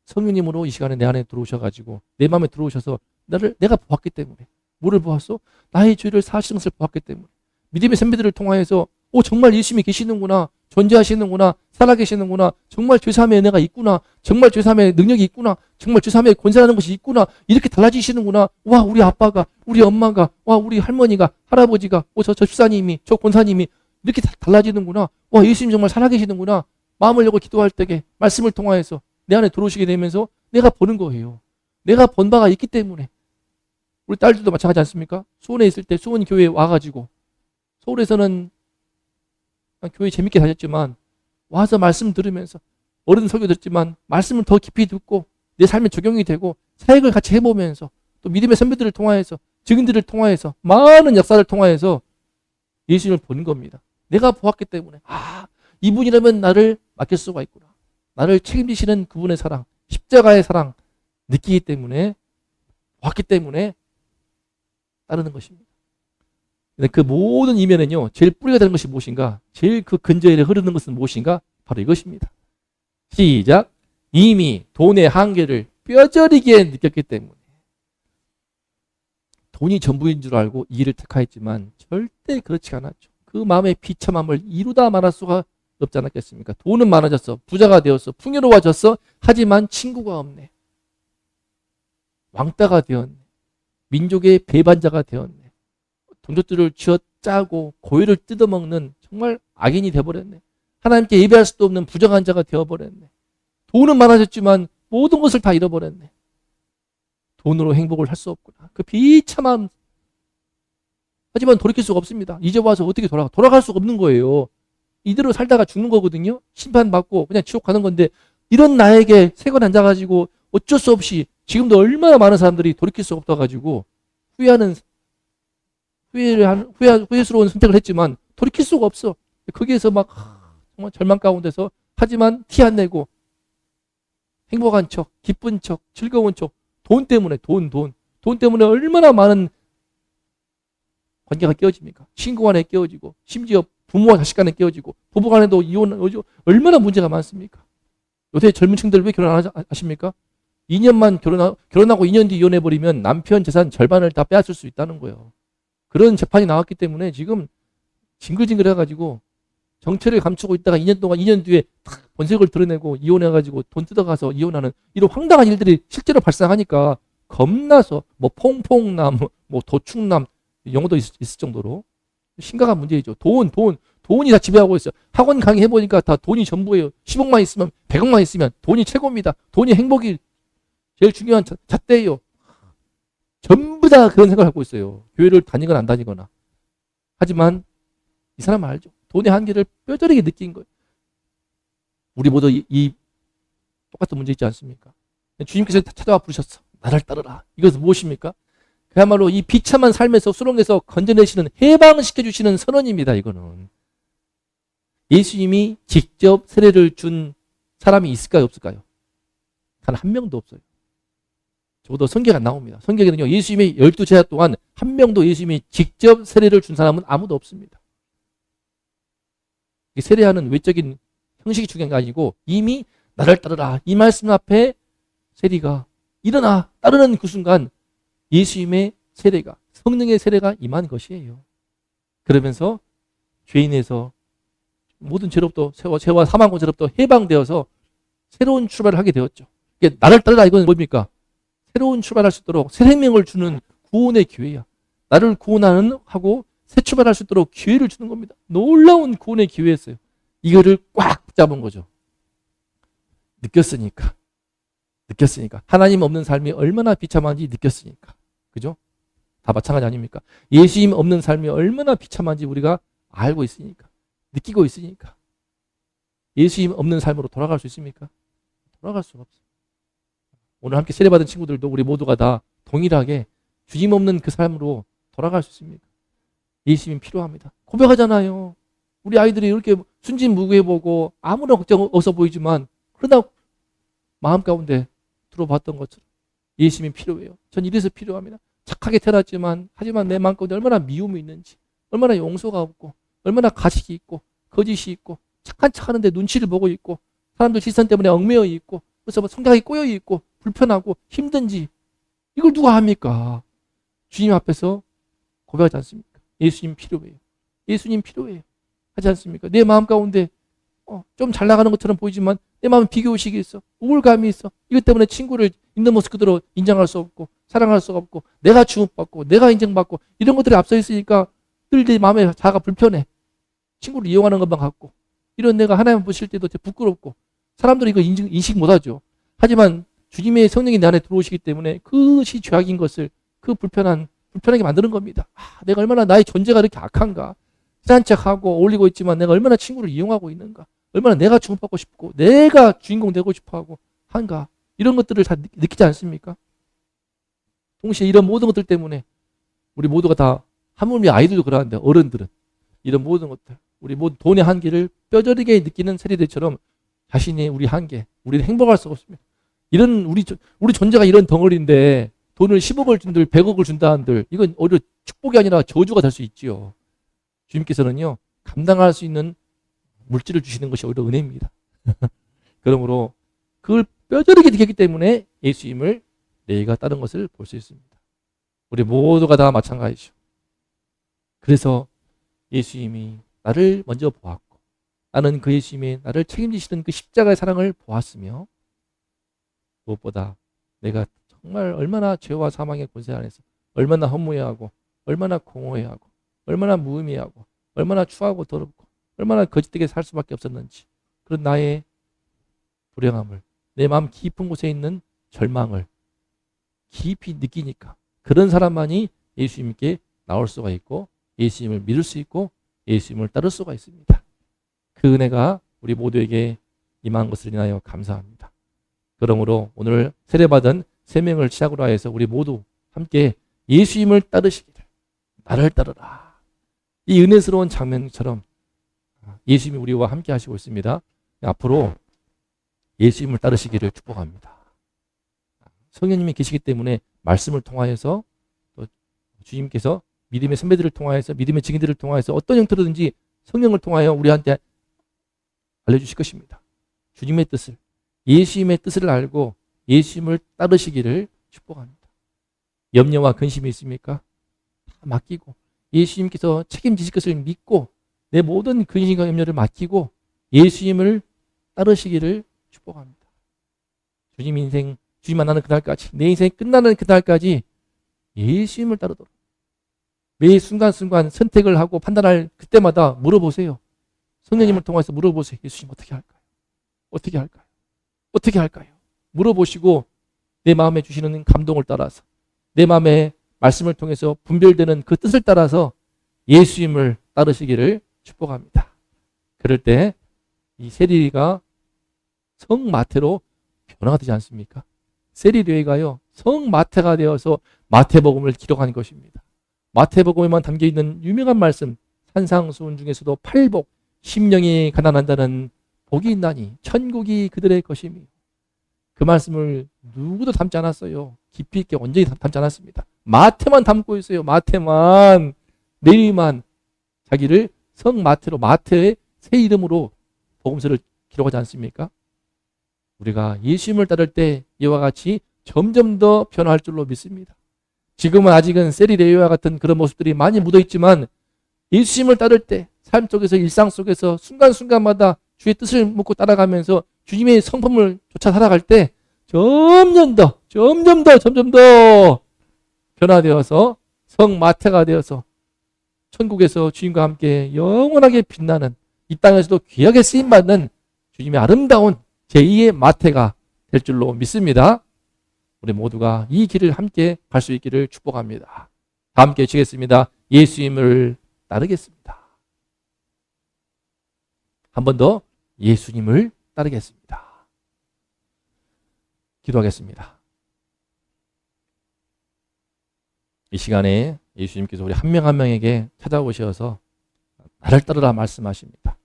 성령님으로 이 시간에 내 안에 들어오셔가지고 내 마음에 들어오셔서 내가 보았기 때문에. 뭐를 보았어? 나의 죄를 사하시는 것을 보았기 때문에. 믿음의 선배들을 통하여서 정말 예수님이 계시는구나, 존재하시는구나, 살아계시는구나, 정말 죄사함의 은혜가 있구나, 정말 죄사함의 능력이 있구나, 정말 죄사함의 권세라는 것이 있구나, 이렇게 달라지시는구나. 와, 우리 아빠가, 우리 엄마가, 와, 우리 할머니가, 할아버지가, 저 집사님이, 저 권사님이 이렇게 달라지는구나. 와, 예수님 정말 살아계시는구나. 마음을 열고 기도할 때에 말씀을 통하여서 내 안에 들어오시게 되면서 내가 보는 거예요. 내가 본 바가 있기 때문에. 우리 딸들도 마찬가지 않습니까? 수원에 있을 때 수원 교회에 와가지고, 서울에서는 교회 재밌게 다녔지만 와서 말씀 들으면서 어른 설교 듣지만 말씀을 더 깊이 듣고 내 삶에 적용이 되고 사역을 같이 해보면서 또 믿음의 선배들을 통하여서, 증인들을 통하여서, 많은 역사를 통하여서 예수님을 보는 겁니다. 내가 보았기 때문에 이분이라면 나를 맡길 수가 있구나. 나를 책임지시는 그분의 사랑, 십자가의 사랑 느끼기 때문에, 보았기 때문에 따르는 것입니다. 그 모든 이면은요, 제일 뿌리가 되는 것이 무엇인가? 제일 그 근저에 흐르는 것은 무엇인가? 바로 이것입니다. 시작. 이미 돈의 한계를 뼈저리게 느꼈기 때문에. 돈이 전부인 줄 알고 이 일을 택하였지만 절대 그렇지 않았죠. 그 마음의 비참함을 이루다 말할 수가 없지 않았겠습니까? 돈은 많아졌어. 부자가 되었어. 풍요로워졌어. 하지만 친구가 없네. 왕따가 되었네. 민족의 배반자가 되었네. 돈조들을 쥐어짜고 고유를 뜯어먹는 정말 악인이 되어버렸네. 하나님께 예배할 수도 없는 부정한 자가 되어버렸네. 돈은 많아졌지만 모든 것을 다 잃어버렸네. 돈으로 행복을 할 수 없구나. 그 비참함. 하지만 돌이킬 수가 없습니다. 이제 와서 어떻게 돌아갈 수가 없는 거예요. 이대로 살다가 죽는 거거든요. 심판받고 그냥 지옥 가는 건데, 이런 나에게 세관 앉아가지고 어쩔 수 없이 지금도 얼마나 많은 사람들이 돌이킬 수 없어가지고 후회스러운 선택을 했지만 돌이킬 수가 없어. 거기에서 막 정말 절망 가운데서, 하지만 티 안 내고 행복한 척, 기쁜 척, 즐거운 척, 돈 때문에 돈 때문에 얼마나 많은 관계가 깨어집니까? 친구 간에 깨어지고, 심지어 부모와 자식 간에 깨어지고, 부부 간에도 이혼, 얼마나 문제가 많습니까? 요새 젊은 층들 왜 결혼 안 하십니까? 2년만 결혼하고 2년 뒤 이혼해버리면 남편 재산 절반을 다 빼앗을 수 있다는 거예요. 그런 재판이 나왔기 때문에 지금 징글징글 해가지고 정체를 감추고 있다가 2년 뒤에 탁 본색을 드러내고 이혼해가지고 돈 뜯어가서 이혼하는 이런 황당한 일들이 실제로 발생하니까 겁나서 뭐 퐁퐁남, 뭐 도축남, 영어도 있을 정도로 심각한 문제이죠. 돈 돈이 다 지배하고 있어요. 학원 강의해보니까 다 돈이 전부예요. 10억만 있으면 100억만 있으면 돈이 최고입니다. 돈이 행복이 제일 중요한 잣대예요. 전부 다 그런 생각을 갖고 있어요. 교회를 다니거나 안 다니거나. 하지만 이 사람은 알죠. 돈의 한계를 뼈저리게 느낀 거예요. 우리 모두 이 똑같은 문제 있지 않습니까? 주님께서 찾아와 부르셨어. 나를 따르라. 이것은 무엇입니까? 그야말로 이 비참한 삶에서 수렁에서 건져내시는, 해방시켜주시는 선언입니다. 이거는. 예수님이 직접 세례를 준 사람이 있을까요? 없을까요? 단 한 명도 없어요. 적어도 성경에 안 나옵니다. 성경에는요, 예수님의 12제자 동안 한 명도 예수님이 직접 세례를 준 사람은 아무도 없습니다. 세례하는 외적인 형식이 중요한 게 아니고 이미 나를 따르라. 이 말씀 앞에 세리가 일어나 따르는 그 순간 예수님의 세례가, 성령의 세례가 임한 것이에요. 그러면서 죄인에서 모든 죄로부터, 죄와 사망과 죄로부터 해방되어서 새로운 출발을 하게 되었죠. 이게 나를 따르라 이건 뭡니까? 새로운 출발할 수 있도록 새 생명을 주는 구원의 기회야. 나를 구원하는 하고 새 출발할 수 있도록 기회를 주는 겁니다. 놀라운 구원의 기회였어요. 이거를 꽉 잡은 거죠. 느꼈으니까. 하나님 없는 삶이 얼마나 비참한지 느꼈으니까. 그죠? 다 마찬가지 아닙니까? 예수님 없는 삶이 얼마나 비참한지 우리가 알고 있으니까. 느끼고 있으니까. 예수님 없는 삶으로 돌아갈 수 있습니까? 돌아갈 수가 없어요. 오늘 함께 세례받은 친구들도 우리 모두가 다 동일하게 주님 없는 그 삶으로 돌아갈 수 있습니까? 예수님이 필요합니다. 고백하잖아요. 우리 아이들이 이렇게 순진무구해보고 아무런 걱정 없어 보이지만 그러다 마음 가운데 들어봤던 것처럼 예수님이 필요해요. 전 이래서 필요합니다. 착하게 태어났지만 하지만 내 마음 가운데 얼마나 미움이 있는지, 얼마나 용서가 없고, 얼마나 가식이 있고 거짓이 있고 착한 척하는데 눈치를 보고 있고 사람들 시선 때문에 얽매여 있고 그래서 성격이 꼬여 있고 불편하고 힘든지 이걸 누가 합니까? 주님 앞에서 고백하지 않습니까? 예수님 필요해요. 예수님 필요해요. 하지 않습니까? 내 마음 가운데 좀 잘 나가는 것처럼 보이지만 내 마음은 비교의식이 있어. 우울감이 있어. 이것 때문에 친구를 있는 모습 그대로 인정할 수 없고 사랑할 수가 없고 내가 주목받고 내가 인정받고 이런 것들이 앞서 있으니까 늘 내 마음에 자아가 불편해. 친구를 이용하는 것만 같고 이런 내가 하나님 보실 때도 되게 부끄럽고 사람들이 이거 인식 못하죠. 하지만 주님의 성령이 내 안에 들어오시기 때문에 그것이 죄악인 것을 그 불편하게 만드는 겁니다. 내가 얼마나 나의 존재가 이렇게 악한가. 친한 척하고 어울리고 있지만 내가 얼마나 친구를 이용하고 있는가. 얼마나 내가 주목받고 싶고 내가 주인공 되고 싶어하고 한가. 이런 것들을 다 느끼지 않습니까? 동시에 이런 모든 것들 때문에 우리 모두가 다 하물며 아이들도 그러는데 어른들은 이런 모든 것들 우리 모두 돈의 한계를 뼈저리게 느끼는 세리들처럼 자신의 우리 한계 우리는 행복할 수가 없습니다. 이런 우리 존재가 이런 덩어리인데 돈을 10억을 준들 100억을 준다 한들 이건 오히려 축복이 아니라 저주가 될 수 있지요. 주님께서는요 감당할 수 있는 물질을 주시는 것이 오히려 은혜입니다. 그러므로 그걸 뼈저리게 느꼈기 때문에 예수님을 내가 따른 것을 볼 수 있습니다. 우리 모두가 다 마찬가지죠. 그래서 예수님이 나를 먼저 보았고 나는 그 예수님이 나를 책임지시는 그 십자가의 사랑을 보았으며 무엇보다 내가 정말 얼마나 죄와 사망의 권세 안에서 얼마나 허무해하고 얼마나 공허해하고 얼마나 무의미하고 얼마나 추하고 더럽고 얼마나 거짓되게 살 수밖에 없었는지 그런 나의 불행함을 내 마음 깊은 곳에 있는 절망을 깊이 느끼니까 그런 사람만이 예수님께 나올 수가 있고 예수님을 믿을 수 있고 예수님을 따를 수가 있습니다. 그 은혜가 우리 모두에게 임한 것을 인하여 감사합니다. 그러므로 오늘 세례받은 3명을 시작으로 하여서 우리 모두 함께 예수님을 따르시기를 나를 따르라. 이 은혜스러운 장면처럼 예수님이 우리와 함께 하시고 있습니다. 앞으로 예수님을 따르시기를 축복합니다. 성령님이 계시기 때문에 말씀을 통하여서 또 주님께서 믿음의 선배들을 통하여서 믿음의 증인들을 통하여서 어떤 형태로든지 성령을 통하여 우리한테 알려주실 것입니다. 주님의 뜻을 예수님의 뜻을 알고 예수님을 따르시기를 축복합니다. 염려와 근심이 있습니까? 다 맡기고 예수님께서 책임지실 것을 믿고 내 모든 근심과 염려를 맡기고 예수님을 따르시기를 축복합니다. 주님 만나는 그날까지 내 인생이 끝나는 그날까지 예수님을 따르도록 매 순간순간 선택을 하고 판단할 그때마다 물어보세요. 성령님을 통해서 물어보세요. 예수님 어떻게 할까요? 어떻게 할까요? 어떻게 할까요? 물어보시고 내 마음에 주시는 감동을 따라서 내 마음의 말씀을 통해서 분별되는 그 뜻을 따라서 예수님을 따르시기를 축복합니다. 그럴 때 이 세리가 성마태로 변화가 되지 않습니까? 세리레위가요 성마태가 되어서 마태복음을 기록한 것입니다. 마태복음에만 담겨있는 유명한 말씀 산상수훈 중에서도 팔복 심령이 가난한 복이 있나니 천국이 그들의 것이며 그 말씀을 누구도 담지 않았어요. 깊이 있게 온전히 담지 않았습니다. 마태만 담고 있어요. 마태만 레위만 자기를 성마태로 마태의 새 이름으로 복음서를 기록하지 않습니까? 우리가 예수님을 따를 때 이와 같이 점점 더 변화할 줄로 믿습니다. 지금은 아직은 세리레위와 같은 그런 모습들이 많이 묻어있지만 예수님을 따를 때 삶 속에서 일상 속에서 순간순간마다 주의 뜻을 묻고 따라가면서 주님의 성품을 쫓아 살아갈 때 점점 더 변화되어서 성마태가 되어서 천국에서 주님과 함께 영원하게 빛나는 이 땅에서도 귀하게 쓰임받는 주님의 아름다운 제2의 마태가 될 줄로 믿습니다. 우리 모두가 이 길을 함께 갈 수 있기를 축복합니다. 다 함께 치겠습니다. 예수님을 따르겠습니다. 한 번 더 예수님을 따르겠습니다. 기도하겠습니다. 이 시간에 예수님께서 우리 한 명 한 명에게 찾아오셔서 나를 따르라 말씀하십니다.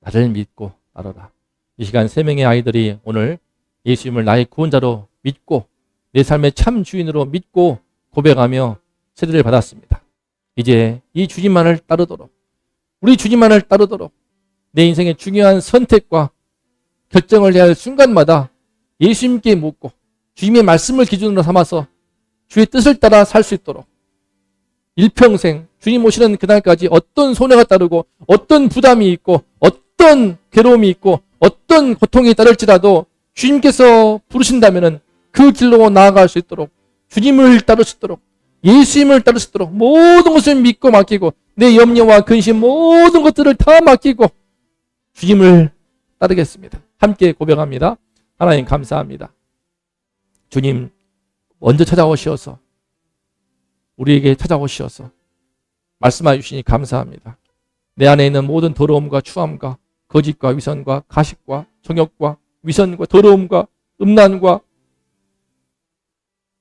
나를 믿고 따르라. 이 시간 3명의 아이들이 오늘 예수님을 나의 구원자로 믿고 내 삶의 참 주인으로 믿고 고백하며 세례를 받았습니다. 이제 이 주님만을 따르도록 우리 주님만을 따르도록 내 인생의 중요한 선택과 결정을 해야 할 순간마다 예수님께 묻고 주님의 말씀을 기준으로 삼아서 주의 뜻을 따라 살 수 있도록 일평생 주님 오시는 그날까지 어떤 손해가 따르고 어떤 부담이 있고 어떤 괴로움이 있고 어떤 고통이 따를지라도 주님께서 부르신다면 그 길로 나아갈 수 있도록 주님을 따를 수 있도록 예수님을 따를 수 있도록 모든 것을 믿고 맡기고 내 염려와 근심 모든 것들을 다 맡기고 주님을 따르겠습니다. 함께 고백합니다. 하나님 감사합니다. 주님 먼저 찾아오셔서 우리에게 찾아오셔서 말씀해 주시니 감사합니다. 내 안에 있는 모든 더러움과 추함과 거짓과 위선과 가식과 정욕과 위선과 더러움과 음란과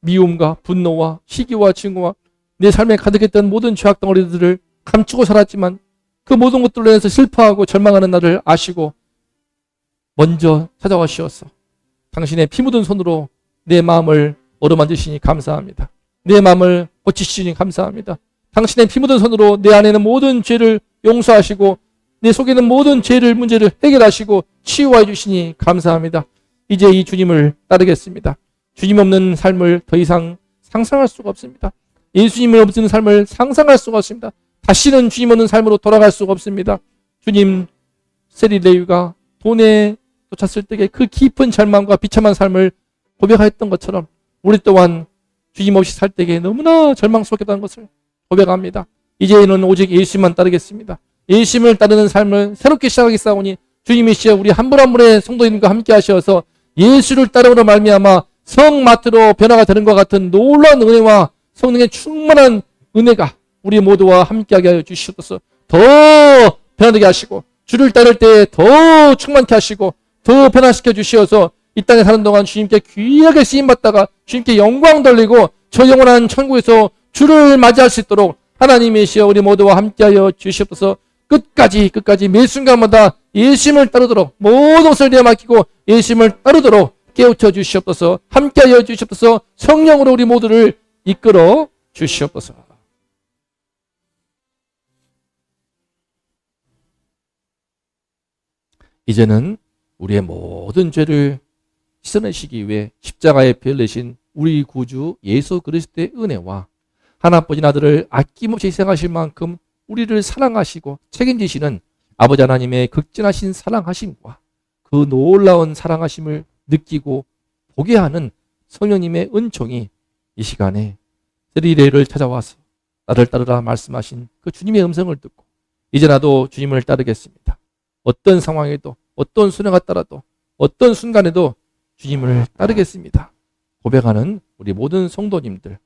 미움과 분노와 시기와 증오와 내 삶에 가득했던 모든 죄악 덩어리들을 감추고 살았지만 그 모든 것들로 인해서 슬퍼하고 절망하는 나를 아시고 먼저 찾아와주셔서 당신의 피 묻은 손으로 내 마음을 어루만지시니 감사합니다. 내 마음을 고치시니 감사합니다. 당신의 피 묻은 손으로 내 안에는 모든 죄를 용서하시고 내 속에 있는 모든 죄를 문제를 해결하시고 치유해 주시니 감사합니다. 이제 이 주님을 따르겠습니다. 주님 없는 삶을 더 이상 상상할 수가 없습니다. 예수님을 없는 삶을 상상할 수가 없습니다. 다시는 주님 없는 삶으로 돌아갈 수가 없습니다. 주님, 세리레위가 돈에 쫓았을 때의 그 깊은 절망과 비참한 삶을 고백하였던 것처럼 우리 또한 주님 없이 살 때에 너무나 절망스럽겠다는 것을 고백합니다. 이제는 오직 예수님만 따르겠습니다. 예수님을 따르는 삶을 새롭게 시작하겠사오니 주님이시여 우리 한 분 한 분의 성도님과 함께 하셔서 예수를 따름으로 말미암아 성마태로 변화가 되는 것 같은 놀라운 은혜와 성령의 충만한 은혜가 우리 모두와 함께하게 하여 주시옵소서. 더 변화되게 하시고 주를 따를 때 더 충만케 하시고 더 변화시켜 주시어서 이 땅에 사는 동안 주님께 귀하게 쓰임받다가 주님께 영광 돌리고 저 영원한 천국에서 주를 맞이할 수 있도록 하나님이시여 우리 모두와 함께하여 주시옵소서. 끝까지 매 순간마다 예수님을 따르도록 모든 것을 내맡기고 예수님을 따르도록 깨우쳐 주시옵소서. 함께하여 주시옵소서. 성령으로 우리 모두를 이끌어 주시옵소서. 이제는 우리의 모든 죄를 씻어내시기 위해 십자가에 피 흘리신 우리 구주 예수 그리스도의 은혜와 하나뿐인 아들을 아낌없이 희생하실 만큼 우리를 사랑하시고 책임지시는 아버지 하나님의 극진하신 사랑하심과 그 놀라운 사랑하심을 느끼고 보게 하는 성령님의 은총이 이 시간에 세리레를 찾아와서 나를 따르라 말씀하신 그 주님의 음성을 듣고 이제 나도 주님을 따르겠습니다. 어떤 상황에도 어떤 순회가 따라도 어떤 순간에도 주님을 따르겠습니다. 고백하는 우리 모든 성도님들,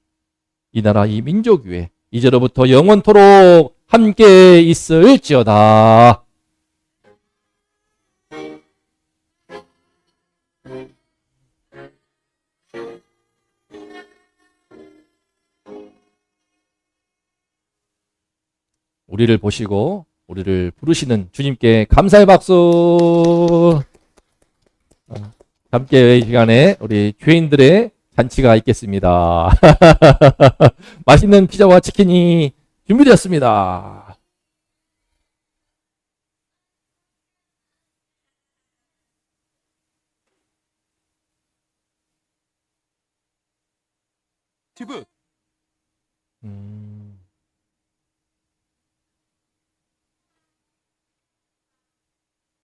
이 나라 이 민족 위에 이제로부터 영원토록 함께 있을지어다. 우리를 보시고 우리를 부르시는 주님께 감사의 박수. 함께 이 시간에 우리 죄인들의 잔치가 있겠습니다. 맛있는 피자와 치킨이 준비되었습니다. 튜브